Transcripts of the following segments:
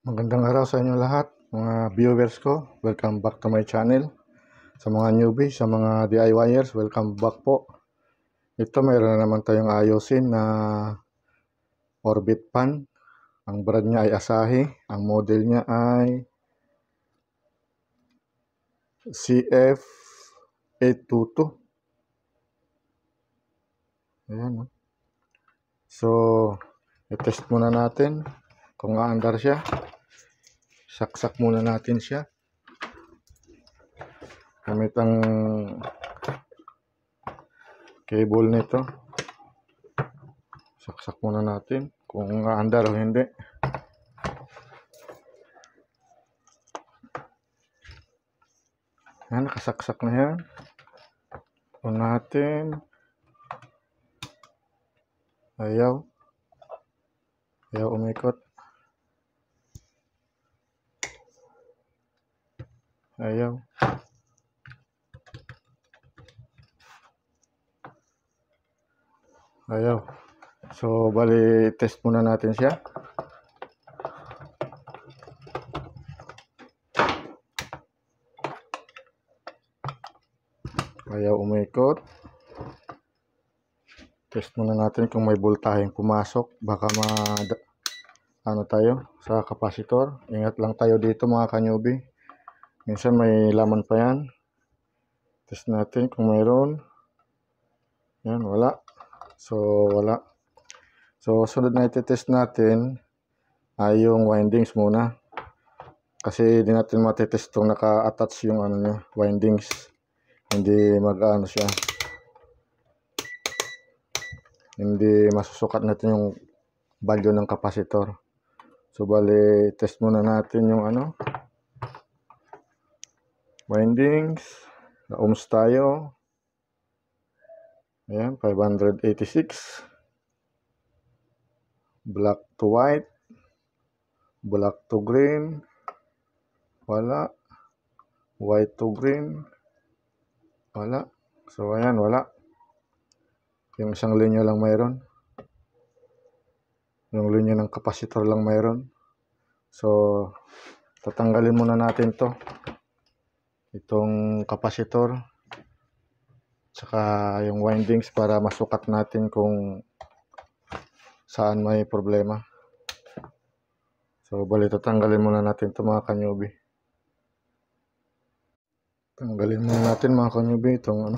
Magandang araw sa inyo lahat, mga viewers ko. Welcome back to my channel. Sa mga newbie, sa mga DIYers, welcome back po. Ito, mayroon na naman tayong ayusin na orbit fan. Ang brand niya ay Asahi. Ang model niya ay CF822. Ayan, no? So, i-test muna natin kung aandar siya. Saksak muna natin siya gamit ang cable nito. Saksak muna natin kung aandar o hindi. Yan, nakasaksak na yan. Ito natin. Ayaw umikot. Ayaw. So, bali, test muna natin siya. Ayaw umikot. Test muna natin kung may voltaheng pumasok. Baka tayo sa kapasitor. Ingat lang tayo dito mga ka-newbie. Minsan may laman pa yan. Test natin kung mayroon. Yan, wala. So, wala. So, sunod na iti-test natin ay yung windings muna. Kasi di natin matitest itong naka-attach yung windings. Hindi mag-ano siya. Hindi masusukat natin yung value ng kapasitor. So, bali, test muna natin yung windings. Na ohms tayo. Ayan, 586. Black to white. Black to green. Wala. White to green. Wala. So, ayan, wala. Yung isang linya lang mayroon. Yung linya ng kapasitor lang mayroon. So, tatanggalin muna natin to. Itong kapasitor. Tsaka yung windings para masukat natin kung saan may problema. So, bali tatanggalin muna natin to mga ka-newbie. Tanggalin muna natin mga ka-newbie itong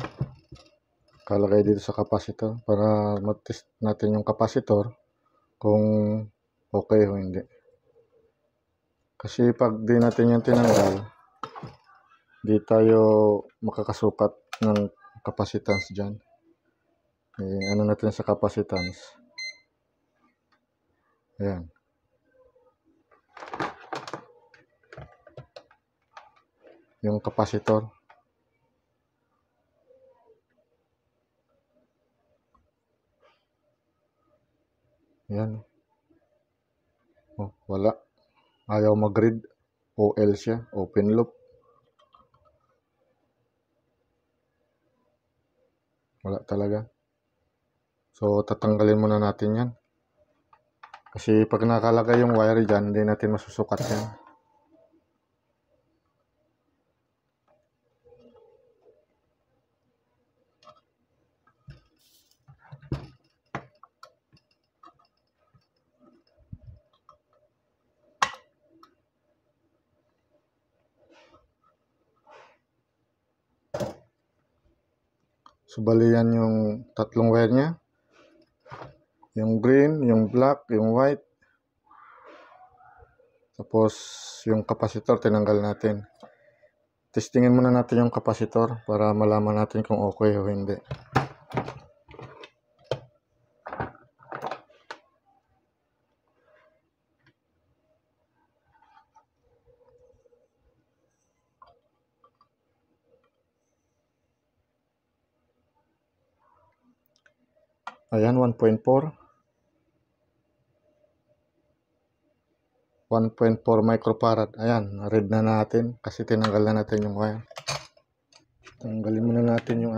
kalagay dito sa kapasitor para matest natin yung kapasitor kung okay o hindi. Kasi pag di natin yan tinanggal, di tayo makakasukat ng capacitance dyan. Ano natin sa capacitance. Ayan. Yung kapasitor. Ayan. Oh, wala. Ayaw mag-read. OL siya. Open loop. Wala talaga. So, tatanggalin muna natin yan. Kasi pag nakalagay yung wire dyan, hindi natin masusukat yan. So, bali yan yung tatlong wire niya. Yung green, yung black, yung white. Tapos, yung kapasitor, tinanggal natin. Testingin muna natin yung kapasitor para malaman natin kung okay o hindi. Ayan, 1.4. 1.4 microfarad. Ayan, read na natin kasi tinanggal na natin yung wire. Tanggalin muna natin yung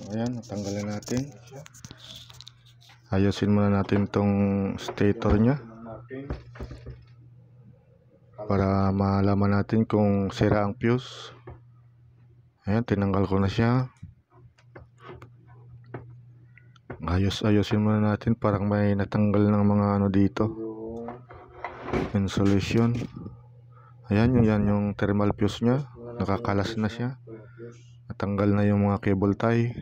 Ayan, tanggalin natin. Ayusin muna natin tong stator nya. para malaman natin kung sira ang fuse. Ayan, tinanggal ko na siya. Ayos-ayosin muna natin, parang may natanggal ng mga ano dito, insulation. Ayan, yan yung thermal fuse nya, nakakalas na siya, natanggal na yung mga cable tie.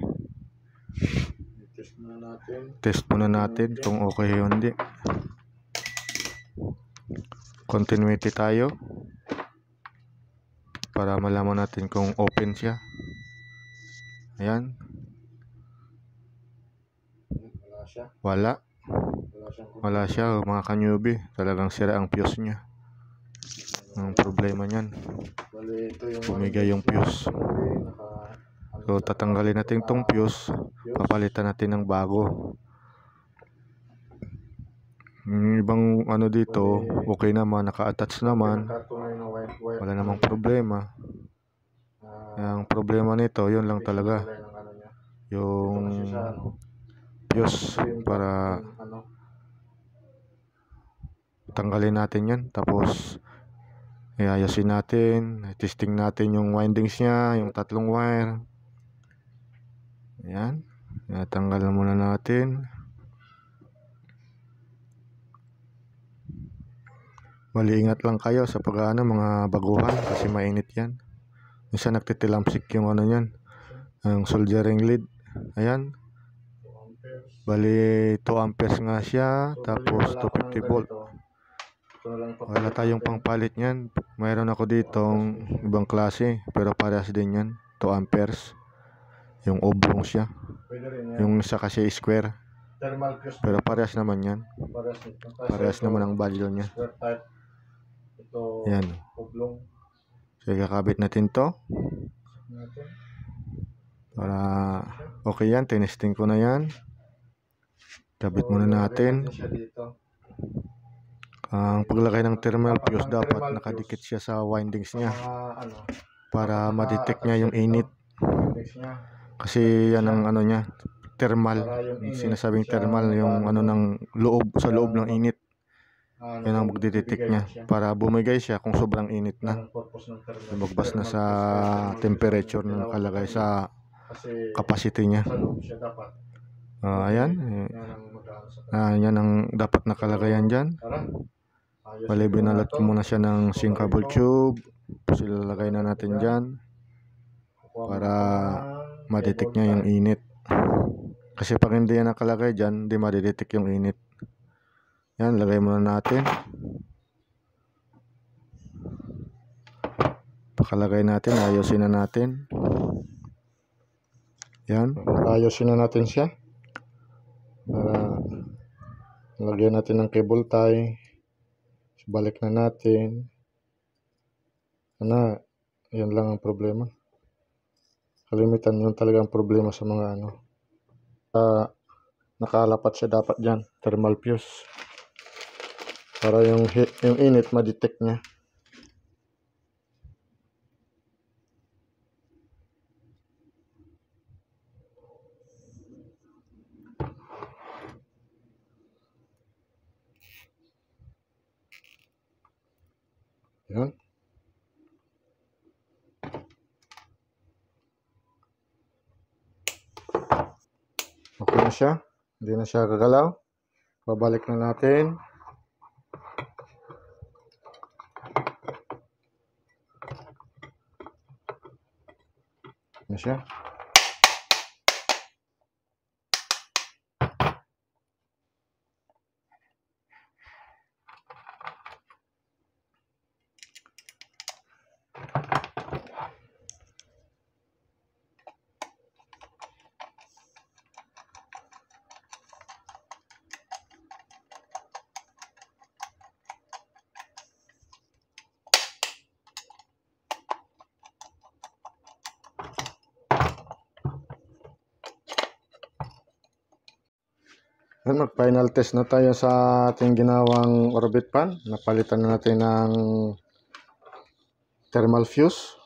Test muna natin kung okay o hindi. Continuity tayo para malaman natin kung open siya. Ayan, wala siya mga ka-newbie, talagang sira ang fuse nya. Ang problema niyan, bumigay yung fuse. So tatanggalin natin tong fuse, papalitan natin ng bago. Yung ibang ano dito, okay naman, naka-attach naman, wala namang problema. Ang problema nito, yun lang talaga, yung fuse. Para tanggalin natin yan, tapos iayasin natin, testing natin yung windings nya, yung tatlong wire. Ayan, tanggal na muna natin. Bali, ingat lang kayo sa pag-ano mga baguhan, kasi mainit yan. Minsan nagtitilamsik yung ano yan, ang soldering lead. Ayan, bali 2 amperes nga siya, tapos 250 volt. Wala tayong pangpalit nyan. Mayroon ako ditong ibang klase, pero parehas din yan, 2 amperes. Yung oblong siya, yung isa kasi square, pero parehas naman yan, parehas naman ang value nya. Yan, so kakabit natin to para okay yan. Tinesting ko na yan, kabit muna natin. Ang paglagay ng thermal fuse, dapat nakadikit siya sa windings nya para ma-detect nya yung init. Kasi yan ang ano nya, thermal, sinasabing thermal, yung ano ng loob, sa loob ng init. Yan ang magdidetect nya para bumigay siya kung sobrang init na, lumagpas na sa temperature na nakalagay sa capacity nya. Ayan, yan ang dapat nakalagayan dyan. Bali, binalat ko muna siya ng sinkable tube, tapos ilalagay na natin dyan para ma-detect nya yung init. Kasi pag hindi yan nakalagay dyan, hindi ma-detect yung init. Yan, lagay muna natin. Pakalagay natin, ayusin na natin. Yan, ayusin na natin siya para lagyan natin ng cable tie. Balik na natin. Yan lang ang problema. Kalimitan yun talaga ang problema sa mga ano. Nakalapat siya dapat dyan, thermal fuse, para yung init ma-detect nya. Yan. Okay na siya, hindi na siya gagalaw. Babalik na natin. Na siya. Mag-final test na tayo sa ating ginawang orbit fan. Napalitan na natin ng thermal fuse.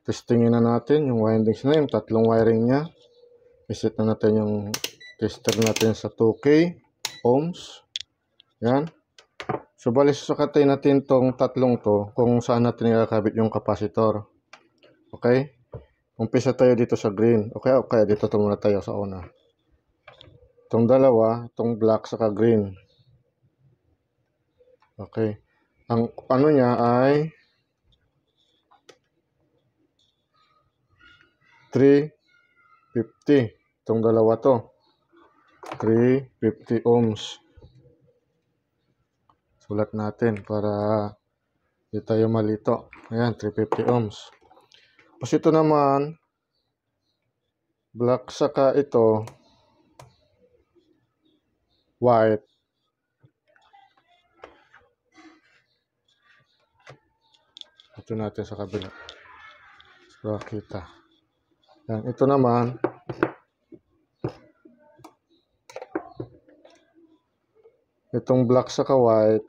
Testingin na natin yung windings na, yung tatlong wiring nya. Iset na natin yung tester natin sa 2K ohms. Yan. So, bali susukatay natin tong tatlong to kung saan natin ikakabit yung kapasitor. Okay? Umpisa tayo dito sa green. Okay, dito muna tayo sa una. Itong dalawa, itong black saka green. Okay. Ang ano niya ay 350. Itong dalawa to. 350 ohms. Sulat natin para di tayo malito. Ayan, 350 ohms. Tapos ito naman, black saka ito, white. Ito natin sa kabila. So, kita. Yan, ito naman, itong black saka white,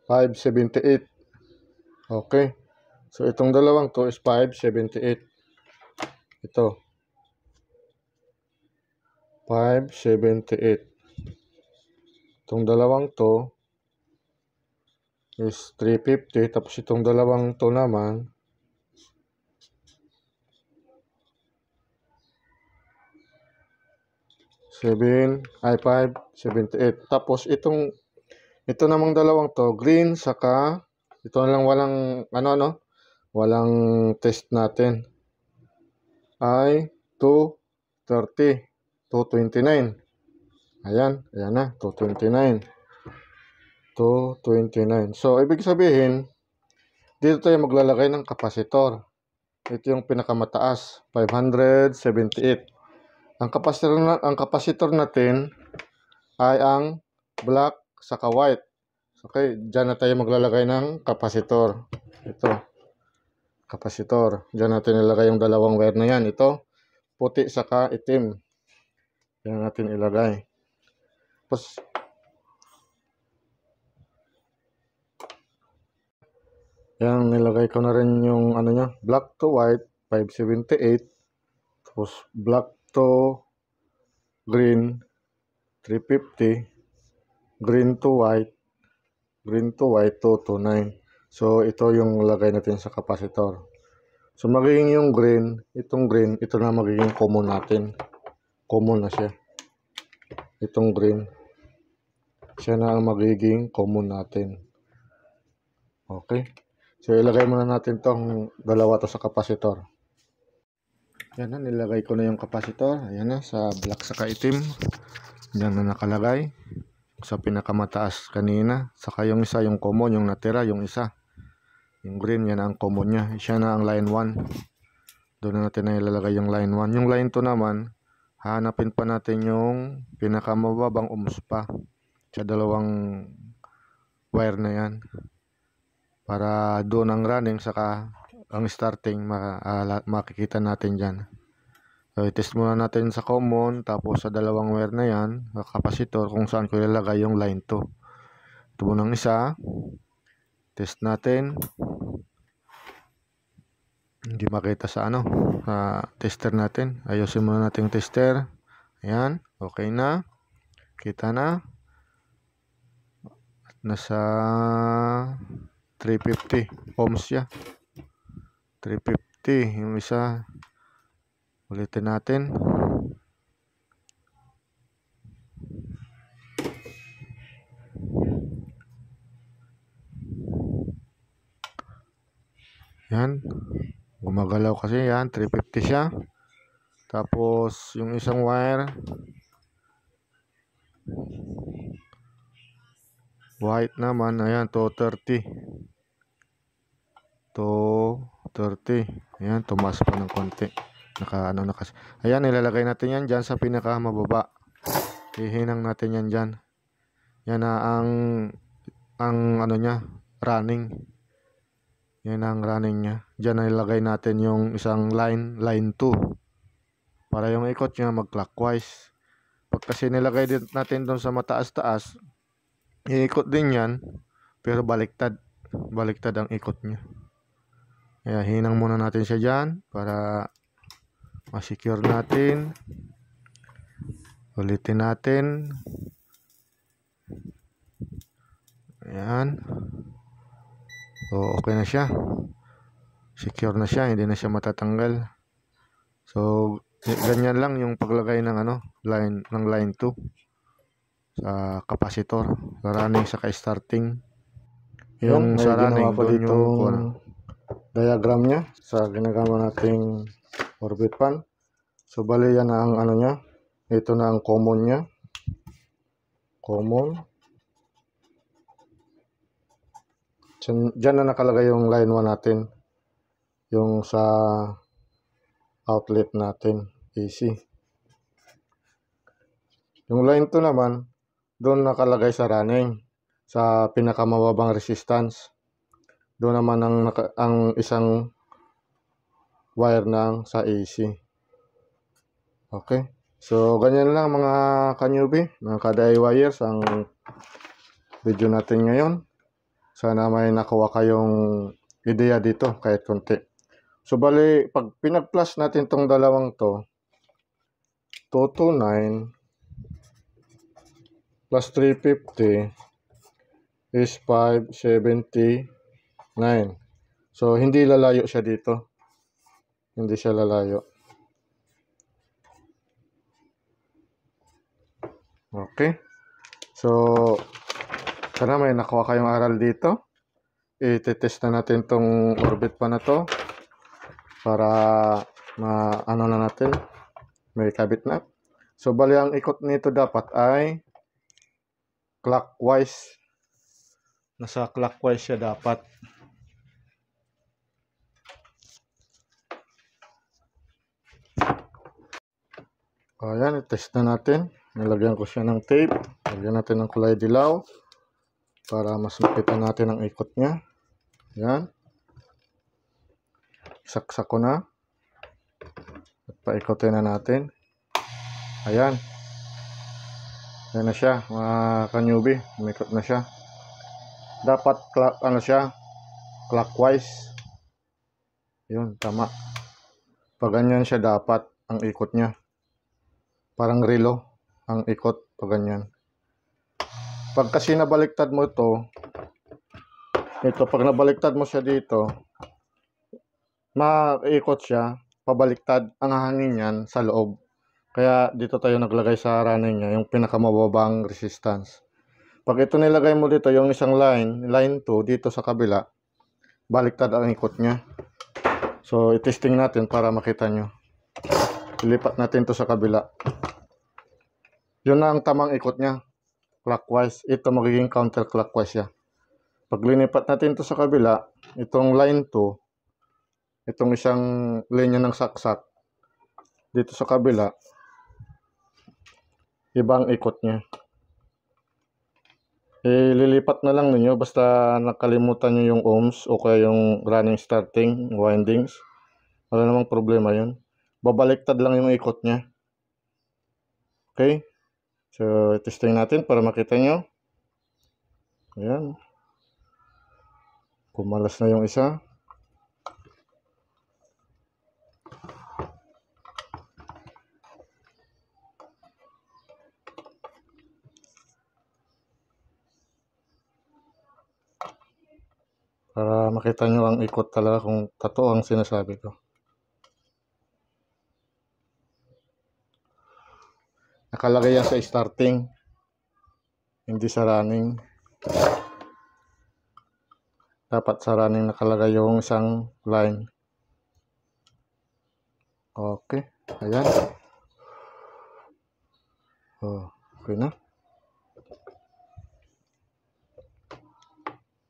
578. Okay. So, itong dalawang to is 578. Ito. 578. Itong dalawang to is 350. Tapos itong dalawang to naman 578. Tapos ito namang dalawang to, green saka ito lang walang walang test natin ay 230, 229. Ayan na, 229. 229. So, ibig sabihin, dito tayo maglalagay ng kapasitor. Ito yung pinakamataas, 578. Ang kapasitor natin ay ang black saka white. Okay, dyan na tayo maglalagay ng kapasitor. Ito, kapasitor. Dyan natin ilagay yung dalawang wire na yan. Ito, puti saka itim. Yan natin ilagay. Tapos, yan, nilagay ko na rin yung ano niya, black to white, 578. Tapos, black to green, 350. Green to white, 229. So, ito yung lagay natin sa kapasitor. So, magiging yung green, itong green, ito na magiging common natin. Common na siya. Itong green, siya na ang magiging common natin. Okay. So, ilagay muna natin tong dalawa to sa kapasitor. Yan na, nilagay ko na yung kapasitor. Ayan na, sa black saka itim. Yan na nakalagay. Sa pinakamataas kanina. Saka yung isa, yung common, yung natira, yung isa. Yung green, yan ang common niya. Siya na ang line 1. Doon na natin na ilalagay yung line 1. Yung line 2 naman, hanapin pa natin yung pinakamababang ohms pa. Sa dalawang wire na yan. Para doon ang running, saka ang starting, makikita natin dyan. So, i-test muna natin sa common, tapos sa dalawang wire na yan, kapasitor, kung saan ko ilalagay yung line 2. Ito munang isa. Test natin. Hindi makita sa tester natin. Ayusin muna natin yung tester. Ayan, okay na. Kita na. Nasa 350 ohms siya. 350. Yung isa, ulitin natin. Yan. Gumagalaw kasi yan. 350 siya. Tapos, yung isang wire, white naman, ayan, 230. 230. Ayan, tumaas pa ng konti. Ayan, ilalagay natin yan dyan sa pinakamababa. Hihinang natin yan dyan. Yan na ang niya, running. Yan ang running niya. Dyan na ilagay natin yung isang line 2. Para yung ikot niya mag-clockwise. Pag kasi nilagay natin doon sa mataas-taas, iikot din yan, pero baliktad. Baliktad ang ikot niya. Kaya hinang muna natin siya dyan para ma-secure natin. Ulitin natin. Ayan. So, okay na siya. Secure na siya, hindi na siya matatanggal. So, ganyan lang yung paglagay ng line 2 sa capacitor. Sa running saka starting. Yung sa running doon yung diagram niya sa ginagawa nating orbit fan. So, bali yan ang niya. Ito na ang common niya. Common. Diyan na nakalagay yung line 1 natin. Yung sa outlet natin, AC. Yung line 2 naman, doon nakalagay sa running, sa pinakamababang resistance. Doon naman ang isang wire sa AC. Okay. So, ganyan lang mga ka-newbie, mga ka-DIYers ang video natin ngayon. Sana may nakuha kayong ideya dito kahit konti. So, bali, pag pinag-plus natin tong dalawang to, 229 plus 350 is 579. So, hindi lalayo siya dito. Hindi siya lalayo. Okay. So, sana may nakuha kayong aral dito. I-test na natin tong orbit fan na to para na natin, may kabit na. So, bali ang ikot nito dapat ay clockwise. Nasa clockwise siya dapat. Ayan, i-test na natin. Nilagyan ko siya ng tape. Lagyan natin ng kulay dilaw para mas makita natin ang ikot niya. Ayan. Saksak ko na. At paikotin na natin. Ayan. Ayan na siya, mga ka-newbie. Umikot na siya. Dapat clockwise. Yun, tama. Pag ganyan siya dapat ang ikot niya. Parang relo ang ikot pag ganyan. Pag kasi nabaliktad mo ito, pag nabaliktad mo siya dito, maikot siya, pabaliktad ang hangin niyan sa loob. Kaya dito tayo naglagay sa running niya, yung pinakamababang resistance. Pag ito nilagay mo dito, yung isang line 2 dito sa kabila, baliktad ang ikot niya. So, i-testing natin para makita nyo. Ilipat natin to sa kabila. Yun na ang tamang ikot niya. Clockwise. Ito magiging counterclockwise siya. Pag linipat natin to sa kabila, itong line 2, itong isang linya ng saksak, dito sa kabila, ibang ikot niya. Lilipat na lang ninyo basta nakalimutan nyo yung ohms o kaya yung running starting windings. Wala namang problema yun. Babaliktad lang yung ikot niya. Okay. So, testing natin para makita nyo. Ayan. Kumalas na yung isa. Para makita nyo ang ikot talaga kung totoo ang sinasabi ko. Nakalagay yan sa starting, hindi sa running. Dapat sa running nakalagay yung isang line. Okay, ayan. Oh, okay na.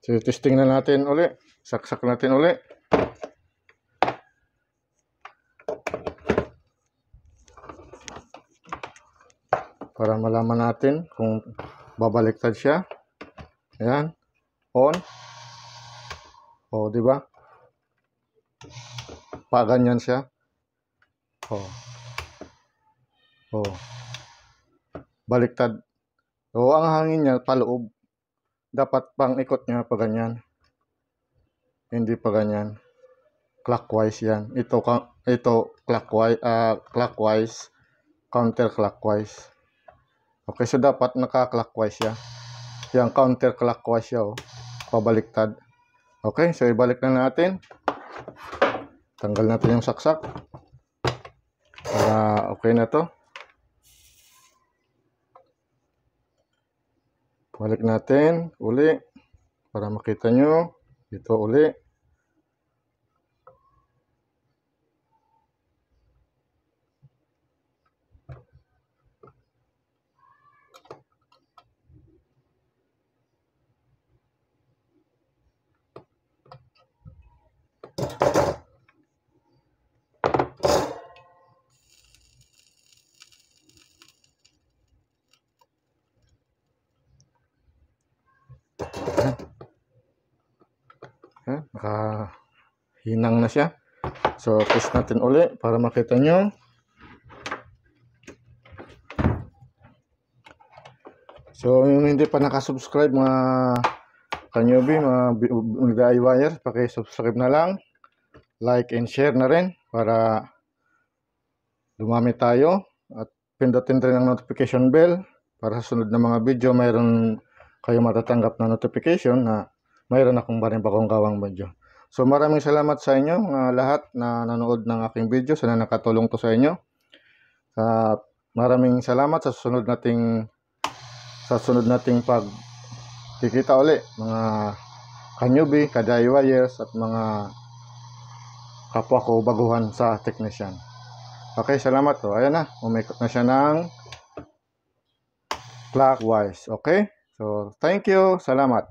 So, testing na natin uli. Saksak natin uli. Para malaman natin kung babaliktad siya. Ayan. On. O, di ba? Paganyan siya. O. O. Baliktad. O, ang hangin niya paloob. Dapat pang ikot niya pa ganyan. Hindi pa ganyan. clockwise yan. Ito clockwise, counterclockwise. Okay, so dapat naka-clockwise siya. Yan, counterclockwise siya, oh. Pabaliktad. Okay, so ibalik na natin. Tanggal natin yung saksak. Para okay na to. Balik natin uli para makita nyo. Dito uli. Nakahinang na siya. So, test natin uli para makita nyo. So, yung hindi pa nakasubscribe mga ka-newbie, mga DIYers, paki-subscribe na lang. Like and share na rin para dumami tayo. At pindutin rin ang notification bell para sa sunod na mga video mayroon kayo matatanggap na notification na mayroon akong bagong gawang video. So maraming salamat sa inyo lahat na nanood ng aking video. Sana nakatulong to sa inyo. Maraming salamat sa sunod nating pagkikita uli mga ka-newbie, ka-DIYers at mga kapwa ko baguhan sa technician. Okay, salamat to. Ayan na, umikot na siya ng clockwise. Okay? So, thank you. Salamat.